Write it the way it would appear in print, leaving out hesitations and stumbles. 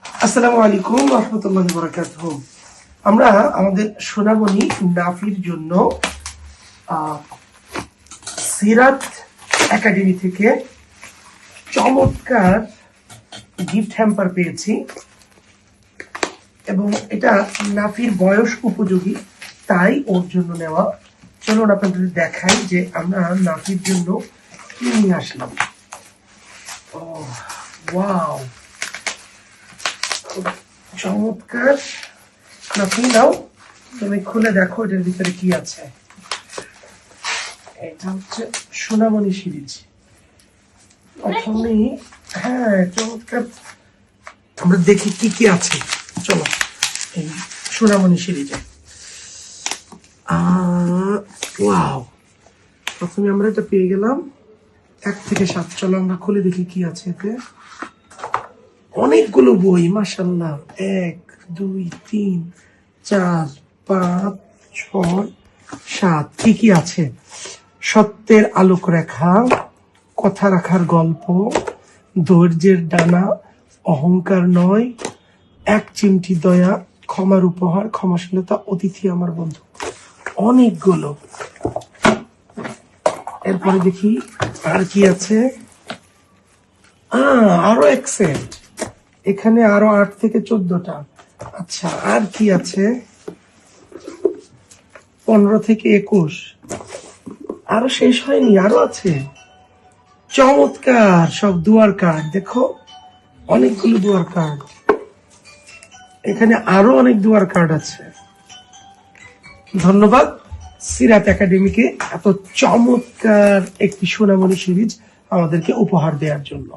আসসালামু আলাইকুম রাহমাতুল্লাহি ওয়া বারাকাতুহু। আমরা আমাদের সোনামণি নাফির জন্য সিরাত একাডেমি থেকে চমৎকার গিফট হ্যাম্পার পেয়েছি এবং এটা নাফির বয়স উপযোগী, তাই ওর জন্য নেওয়া। চলুন আপনাদের দেখাই যে আমরা নাফির জন্য কি নিয়ে আসলাম। ওয়াও, চমৎকার। নাফি নাও, তুমি খুলে দেখো এটার ভিতরে কি আছে। এটা হচ্ছে সোনামণি সিরিজ। প্রথমেই হ্যাঁ চমৎকার, আমরা দেখি কি কি আছে। চলো এই সোনামণি সিরিজে ওয়াও, প্রথমে আমরা এটা পেয়ে গেলাম 1 থেকে 7। চলো আমরা খুলে দেখি কি আছে এতে। অনেকগুলো বই, মাশাআল্লাহ। 1 2 3 4 5 6 7। কি কি আছে? সত্যের আলোক রেখা, কথা রাখার গল্প, ধৈর্যের ডানা, অহংকার নয়, এক চিমটি দয়া, ক্ষমার উপহার, ক্ষমাশীলতা, অতিথি আমার বন্ধু। অনেকগুলো। এরপরে দেখি আর কি আছে। আরো এক সেট, এখানে আরো 8 থেকে 14টা। আচ্ছা, আর কি আছে? 15 থেকে 21। আরো শেষ হয়নি, আরো আছে। চমৎকার সব দুয়ার কার্ড, দেখো অনেকগুলো দুয়ার কার্ড। এখানে আরো অনেক দুয়ার কার্ড আছে। ধন্যবাদ সিরাত একাডেমিকে এত চমৎকার একটি সোনামণি সিরিজ আমাদেরকে উপহার দেওয়ার জন্য।